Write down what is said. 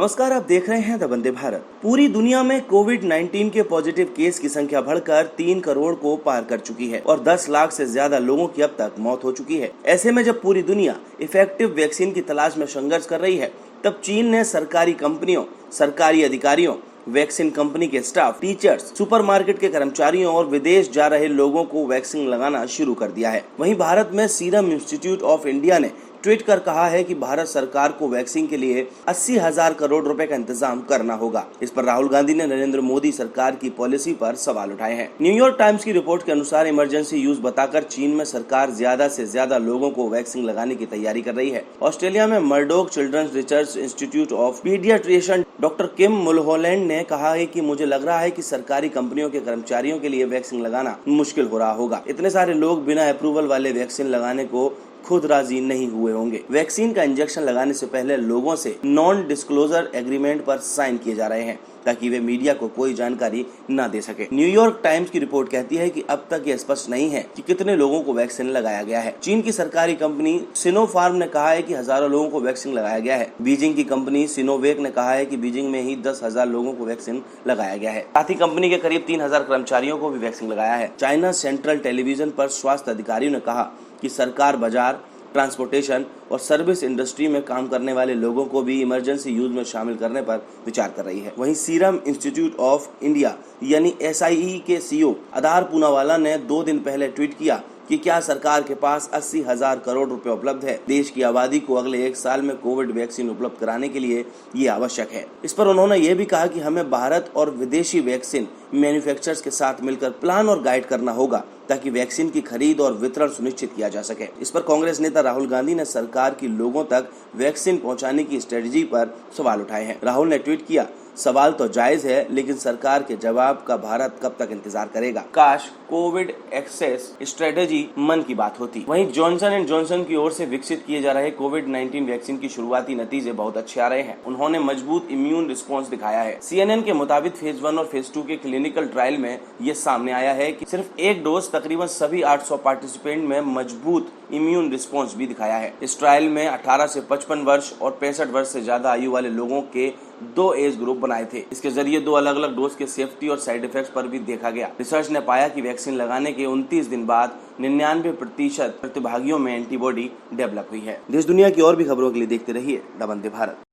नमस्कार, आप देख रहे हैं द वंदे भारत। पूरी दुनिया में कोविड-19 के पॉजिटिव केस की संख्या बढ़कर 3 करोड़ को पार कर चुकी है और 10 लाख से ज्यादा लोगों की अब तक मौत हो चुकी है। ऐसे में जब पूरी दुनिया इफेक्टिव वैक्सीन की तलाश में संघर्ष कर रही है, तब चीन ने सरकारी कंपनियों, सरकारी अधिकारियों, वैक्सीन कंपनी के स्टाफ, टीचर्स, सुपरमार्केट के कर्मचारियों और विदेश जा रहे लोगों को वैक्सीन लगाना शुरू कर दिया है। वहीं भारत में सीरम इंस्टीट्यूट ऑफ इंडिया ने ट्वीट कर कहा है कि भारत सरकार को वैक्सीन के लिए 80,000 करोड़ रुपए का इंतजाम करना होगा। इस पर राहुल गांधी ने नरेंद्र मोदी सरकार की पॉलिसी पर सवाल उठाए हैं। न्यूयॉर्क टाइम्स की रिपोर्ट के अनुसार इमरजेंसी यूज बताकर चीन में सरकार ज्यादा से ज्यादा लोगों को वैक्सीन लगाने की तैयारी कर रही है। ऑस्ट्रेलिया में Murdoch children's research institute of paediatrician doctor Kim Mulholland ने कहा है कि मुझे लग रहा है कि सरकारी कंपनियों के कर्मचारियों के लिए वैक्सीन लगाना मुश्किल हो रहा होगा। इतने सारे लोग बिना अप्रूवल वाले वैक्सीन लगाने को खुद राजी नहीं हुए होंगे। वैक्सीन का इंजेक्शन लगाने से पहले लोगों से नॉन डिस्क्लोजर एग्रीमेंट पर साइन किए जा रहे हैं ताकि वे मीडिया को कोई जानकारी न दे सके। न्यूयॉर्क टाइम्स की रिपोर्ट कहती है कि अब तक यह स्पष्ट नहीं है कि कितने लोगों को वैक्सीन लगाया गया है। चीन की सरकारी कंपनी सिनोफार्म ने कहा है कि हजारों लोगों को वैक्सीन लगाया गया है। बीजिंग की कंपनी सिनोवेक ने कहा है कि बीजिंग में ही 10,000 लोगों को वैक्सीन लगाया गया है। साथ ही कंपनी के करीब 3,000 कर्मचारियों को भी वैक्सीन लगाया है। चाइना सेंट्रल टेलीविजन पर स्वास्थ्य अधिकारियों ने कहा कि सरकार बाजार, ट्रांसपोर्टेशन और सर्विस इंडस्ट्री में काम करने वाले लोगों को भी इमरजेंसी यूज में शामिल करने पर विचार कर रही है। वहीं सीरम इंस्टीट्यूट ऑफ इंडिया यानी SIE के CEO आधार पूनावाला ने 2 दिन पहले ट्वीट किया कि क्या सरकार के पास 80,000 करोड़ रुपए उपलब्ध है। देश की आबादी को अगले 1 साल में कोविड वैक्सीन उपलब्ध कराने के लिए ये आवश्यक है। इस पर उन्होंने ये भी कहा कि हमें भारत और विदेशी वैक्सीन मैन्युफैक्चरर्स के साथ मिलकर प्लान और गाइड करना होगा ताकि वैक्सीन की खरीद और वितरण सुनिश्चित किया जा सके। इस पर कांग्रेस नेता राहुल गांधी ने सरकार की लोगों तक वैक्सीन पहुंचाने की स्ट्रेटजी पर सवाल उठाए हैं। राहुल ने ट्वीट किया, सवाल तो जायज है, लेकिन सरकार के जवाब का भारत कब तक इंतजार करेगा। काश कोविड एक्सेस स्ट्रेटेजी मन की बात होती। वहीं जॉनसन एंड जॉनसन की ओर से विकसित किए जा रहे कोविड-19 वैक्सीन की शुरुआती नतीजे बहुत अच्छे आ रहे हैं। उन्होंने मजबूत इम्यून रिस्पॉन्स दिखाया है। CNN के मुताबिक फेज 1 और फेज 2 के क्लिनिकल ट्रायल में ये सामने आया है कि सिर्फ एक डोज तकरीबन सभी 800 पार्टिसिपेंट में मजबूत इम्यून रिस्पॉन्स भी दिखाया है। इस ट्रायल में 18 से 55 वर्ष और 65 वर्ष से ज्यादा आयु वाले लोगों के 2 एज ग्रुप बनाए थे। इसके जरिए 2 अलग अलग डोज के सेफ्टी और साइड इफेक्ट्स पर भी देखा गया। रिसर्च ने पाया कि वैक्सीन लगाने के 29 दिन बाद 99% प्रतिभागियों में एंटीबॉडी डेवलप हुई है। देश दुनिया की और भी खबरों के लिए देखते रहिए द वंदे भारत।